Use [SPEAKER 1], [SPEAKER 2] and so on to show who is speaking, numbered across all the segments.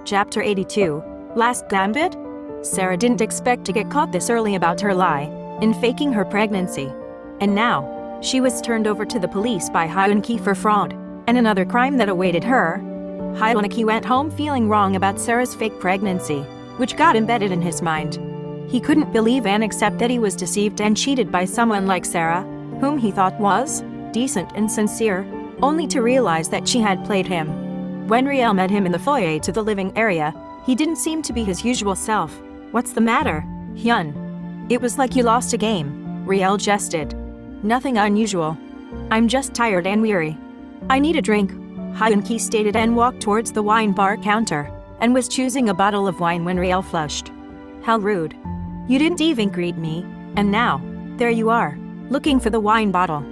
[SPEAKER 1] Chapter 82. Last Gambit? Sarah didn't expect to get caught this early about her lie in faking her pregnancy. And now, she was turned over to the police by Hyun-ki for fraud and another crime that awaited her. Hyun-ki went home feeling wrong about Sarah's fake pregnancy, which got embedded in his mind. He couldn't believe and accept that he was deceived and cheated by someone like Sarah, whom he thought was decent and sincere, only to realize that she had played him. When Riel met him in the foyer to the living area, he didn't seem to be his usual self. "What's the matter, Hyun? It was like you lost a game," Riel jested. "Nothing unusual. I'm just tired and weary. I need a drink," Hyun-ki stated and walked towards the wine bar counter and was choosing a bottle of wine when Riel flushed. "How rude. You didn't even greet me, and now, there you are, looking for the wine bottle."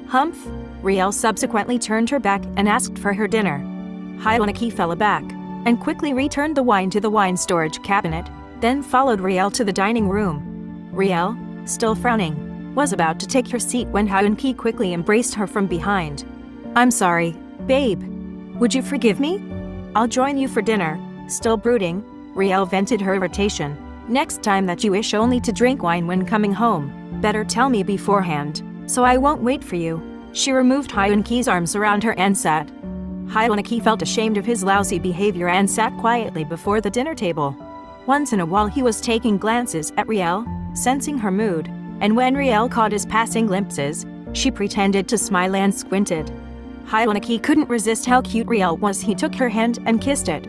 [SPEAKER 1] "Humph." Riel subsequently turned her back and asked for her dinner. Hyun-ki fell aback and quickly returned the wine to the wine storage cabinet, then followed Riel to the dining room. Riel, still frowning, was about to take her seat when Hyun-ki quickly embraced her from behind. "I'm sorry, babe. Would you forgive me? I'll join you for dinner." Still brooding, Riel vented her irritation. "Next time that you wish only to drink wine when coming home, better tell me beforehand, so I won't wait for you." She removed Hyun-ki's arms around her and sat. Hyun-ki felt ashamed of his lousy behavior and sat quietly before the dinner table. Once in a while he was taking glances at Riel, sensing her mood, and when Riel caught his passing glimpses, she pretended to smile and squinted. Hyun-ki couldn't resist how cute Riel was. He took her hand and kissed it.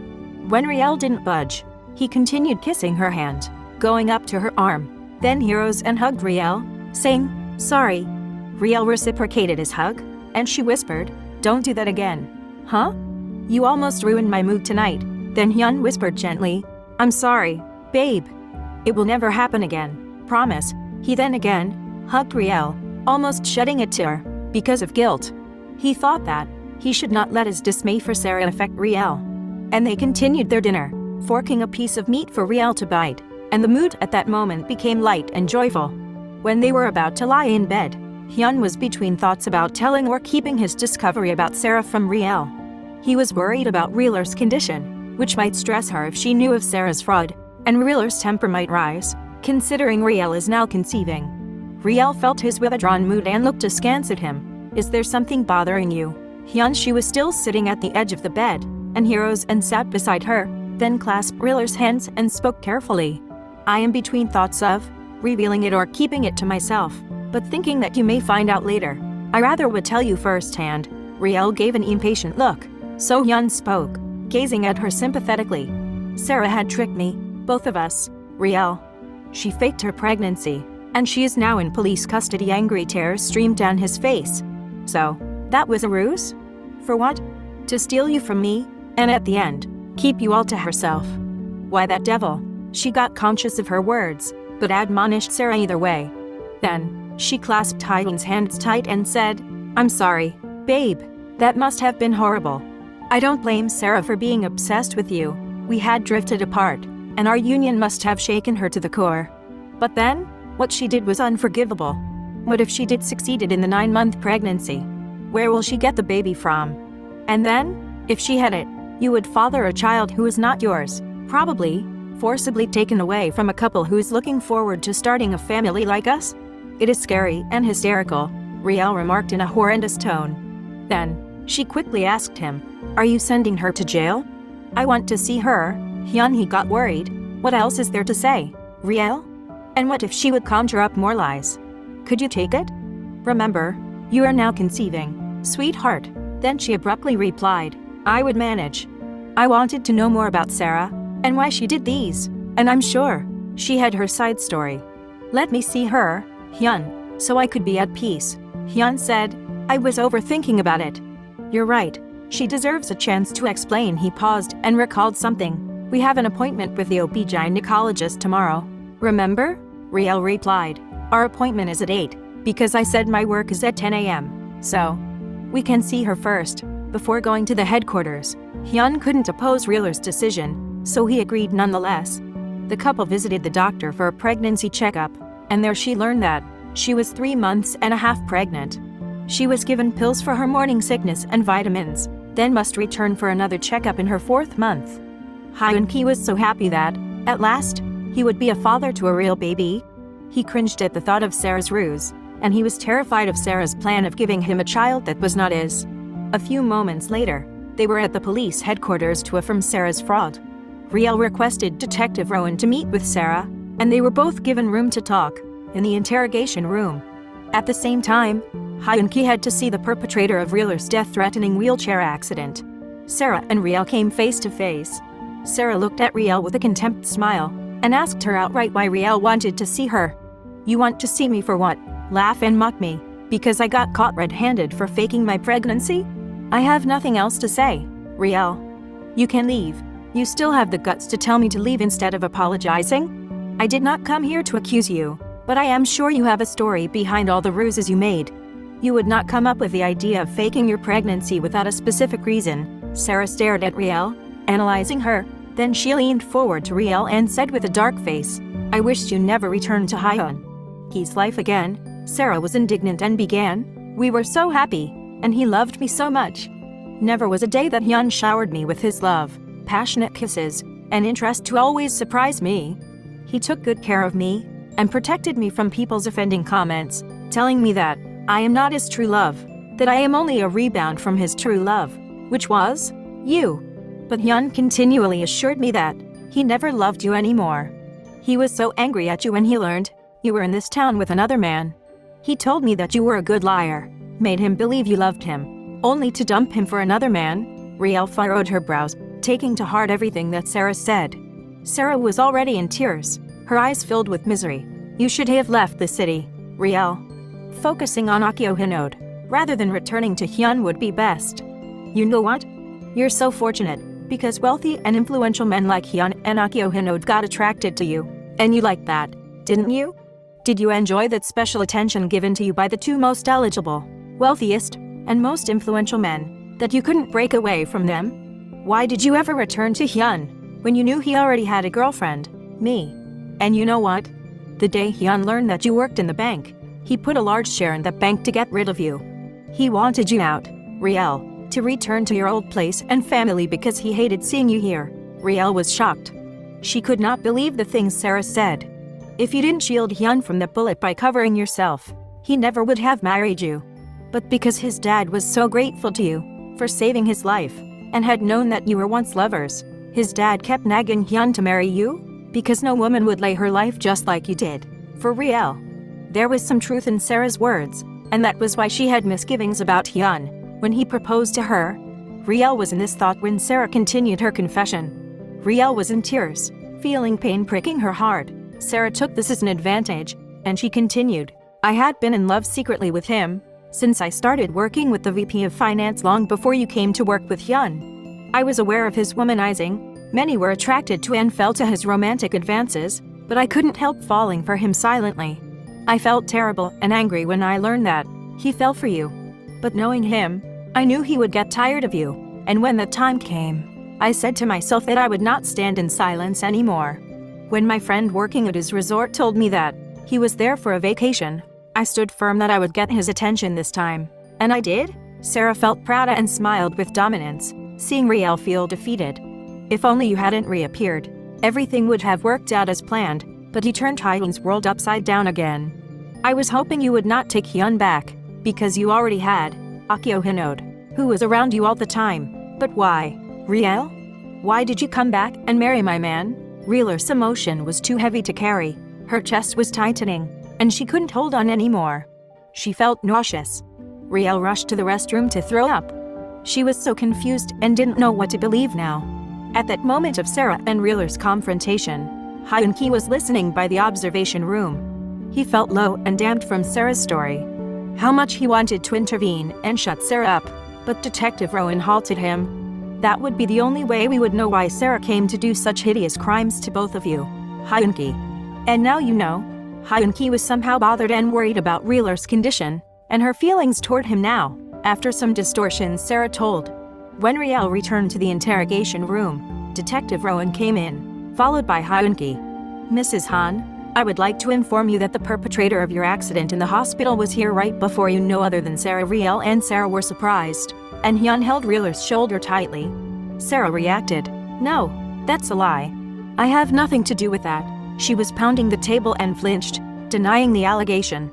[SPEAKER 1] When Riel didn't budge, he continued kissing her hand, going up to her arm. Then he rose and hugged Riel, saying, "Sorry." Riel reciprocated his hug, and she whispered, "Don't do that again." "Huh? You almost ruined my mood tonight." Then Hyun whispered gently, "I'm sorry, babe. It will never happen again. Promise." He then again hugged Riel, almost shedding a tear because of guilt. He thought that he should not let his dismay for Sarah affect Riel. And they continued their dinner, forking a piece of meat for Riel to bite, and the mood at that moment became light and joyful. When they were about to lie in bed, Hyun was between thoughts about telling or keeping his discovery about Sarah from Riel. He was worried about Riel's condition, which might stress her if she knew of Sarah's fraud, and Riel's temper might rise, considering Riel is now conceiving. Riel felt his withdrawn mood and looked askance at him. "Is there something bothering you, Hyun?" She was still sitting at the edge of the bed, and he rose and sat beside her, then clasped Riel's hands and spoke carefully. "I am between thoughts of revealing it or keeping it to myself, but thinking that you may find out later. I rather would tell you firsthand." Riel gave an impatient look. So Hyun spoke, gazing at her sympathetically. "Sarah had tricked me, both of us, Riel. She faked her pregnancy, and she is now in police custody." Angry tears streamed down his face. "So, that was a ruse? For what? To steal you from me, and at the end, keep you all to herself. Why that devil?" She got conscious of her words, but admonished Sarah either way. Then, she clasped Hyun's hands tight and said, "I'm sorry, babe. That must have been horrible. I don't blame Sarah for being obsessed with you. We had drifted apart, and our union must have shaken her to the core. But then, what she did was unforgivable. What if she did succeeded in the 9-month pregnancy? Where will she get the baby from? And then, if she had it, you would father a child who is not yours, probably forcibly taken away from a couple who's looking forward to starting a family like us? It is scary and hysterical," Riel remarked in a horrendous tone. Then, she quickly asked him, "Are you sending her to jail?" "I want to see her, Hyun." He got worried. What else is there to say, Riel? And what if she would conjure up more lies? Could you take it? Remember, you are now conceiving, sweetheart. Then she abruptly replied, "I would manage." I wanted to know more about Sarah, and why she did these, and I'm sure she had her side story. "Let me see her, Hyun, so I could be at peace," Hyun said. "I was overthinking about it." "You're right. She deserves a chance to explain." He paused and recalled something. "We have an appointment with the OB-gynecologist tomorrow. Remember?" Riel replied. "Our appointment is at 8, because I said my work is at 10 a.m. So, we can see her first, before going to the headquarters." Hyun couldn't oppose Riel's decision, so he agreed nonetheless. The couple visited the doctor for a pregnancy checkup, and there she learned that she was 3 months and a half pregnant. She was given pills for her morning sickness and vitamins, then must return for another checkup in her 4th month. Hyun-ki was so happy that, at last, he would be a father to a real baby. He cringed at the thought of Sarah's ruse, and he was terrified of Sarah's plan of giving him a child that was not his. A few moments later, they were at the police headquarters to affirm Sarah's fraud. Riel requested Detective Rowan to meet with Sarah, and they were both given room to talk, in the interrogation room. At the same time, Hyun-ki had to see the perpetrator of Riel's death-threatening wheelchair accident. Sarah and Riel came face to face. Sarah looked at Riel with a contempt smile, and asked her outright why Riel wanted to see her. "You want to see me for what? Laugh and mock me, because I got caught red-handed for faking my pregnancy? I have nothing else to say, Riel. You can leave. You still have the guts to tell me to leave instead of apologizing? I did not come here to accuse you, but I am sure you have a story behind all the ruses you made. You would not come up with the idea of faking your pregnancy without a specific reason." Sarah stared at Riel, analyzing her. Then she leaned forward to Riel and said with a dark face, "I wished you never returned to Hyun-ki's life again." Sarah was indignant and began, "We were so happy, and he loved me so much. Never was a day that Hyun showered me with his love, passionate kisses, and interest to always surprise me. He took good care of me, and protected me from people's offending comments, telling me that I am not his true love, that I am only a rebound from his true love, which was you. But Hyun continually assured me that he never loved you anymore. He was so angry at you when he learned you were in this town with another man. He told me that you were a good liar, made him believe you loved him, only to dump him for another man." Riel furrowed her brows, taking to heart everything that Sarah said. Sarah was already in tears, her eyes filled with misery. "You should have left the city, Riel. Focusing on Akio Hinode, rather than returning to Hyun would be best. You know what? You're so fortunate, because wealthy and influential men like Hyun and Akio Hinode got attracted to you, and you liked that, didn't you? Did you enjoy that special attention given to you by the two most eligible, wealthiest, and most influential men, that you couldn't break away from them? Why did you ever return to Hyun, when you knew he already had a girlfriend, me? And you know what? The day Hyun learned that you worked in the bank, he put a large share in that bank to get rid of you. He wanted you out, Riel, to return to your old place and family because he hated seeing you here." Riel was shocked. She could not believe the things Sarah said. "If you didn't shield Hyun from the bullet by covering yourself, he never would have married you. But because his dad was so grateful to you for saving his life, and had known that you were once lovers, his dad kept nagging Hyun to marry you, because no woman would lay her life just like you did for Riel." There was some truth in Sarah's words, and that was why she had misgivings about Hyun when he proposed to her. Riel was in this thought when Sarah continued her confession. Riel was in tears, feeling pain pricking her heart. Sarah took this as an advantage, and she continued, "I had been in love secretly with him since I started working with the VP of Finance long before you came to work with Hyun. I was aware of his womanizing. Many were attracted to and fell to his romantic advances, but I couldn't help falling for him silently. I felt terrible and angry when I learned that he fell for you. But knowing him, I knew he would get tired of you, and when the time came, I said to myself that I would not stand in silence anymore. When my friend working at his resort told me that he was there for a vacation, I stood firm that I would get his attention this time. And I did?" Sarah felt proud and smiled with dominance, seeing Riel feel defeated. "If only you hadn't reappeared, everything would have worked out as planned, but he turned Hyun's world upside down again. I was hoping you would not take Hyun back, because you already had Akio Hinode, who was around you all the time. But why, Riel? Why did you come back and marry my man?" Riel's emotion was too heavy to carry. Her chest was tightening, and she couldn't hold on anymore. She felt nauseous. Riel rushed to the restroom to throw up. She was so confused and didn't know what to believe now. At that moment of Sarah and Riel's confrontation, Hyun-ki was listening by the observation room. He felt low and damned from Sarah's story. How much he wanted to intervene and shut Sarah up, but Detective Rowan halted him. "That would be the only way we would know why Sarah came to do such hideous crimes to both of you, Hyun-ki. And now you know." Hyun-ki was somehow bothered and worried about Riel's condition, and her feelings toward him now. After some distortions, Sarah told. When Riel returned to the interrogation room, Detective Rowan came in, followed by Hyun-ki. "Mrs. Han, I would like to inform you that the perpetrator of your accident in the hospital was here right before you. No other than Sarah." Riel and Sarah were surprised, and Hyun held Riel's shoulder tightly. Sarah reacted, "No, That's a lie. I have nothing to do with that. She was pounding the table and flinched, denying the allegation.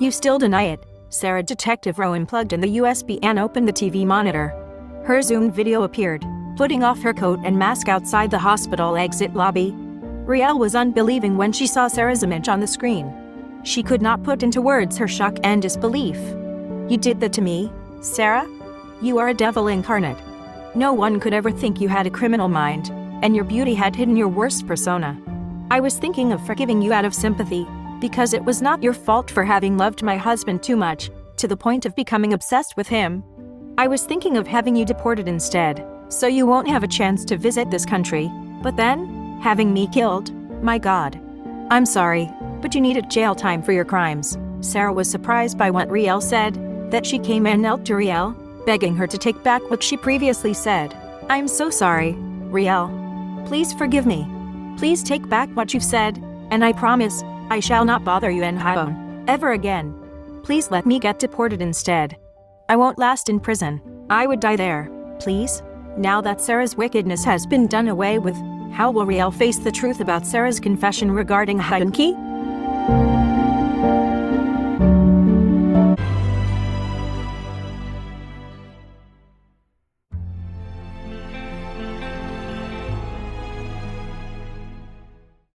[SPEAKER 1] You still deny it, Sarah. Detective Rowan plugged in the USB and opened the TV monitor. Her zoomed video appeared, putting off her coat and mask outside the hospital exit lobby. Riel was unbelieving when she saw Sarah's image on the screen. She could not put into words her shock and disbelief. You did that to me, Sarah? You are a devil incarnate. No one could ever think you had a criminal mind, and your beauty had hidden your worst persona. I was thinking of forgiving you out of sympathy, because it was not your fault for having loved my husband too much, to the point of becoming obsessed with him. I was thinking of having you deported instead, so you won't have a chance to visit this country. But then, having me killed, my God. I'm sorry, but you needed jail time for your crimes. Sarah was surprised by what Riel said, that she came and knelt to Riel, begging her to take back what she previously said. I'm so sorry, Riel. Please forgive me. Please take back what you've said, and I promise, I shall not bother you and Hyun ever again. Please let me get deported instead. I won't last in prison. I would die there, please. Now that Sarah's wickedness has been done away with, how will Riel face the truth about Sarah's confession regarding Hyun-ki?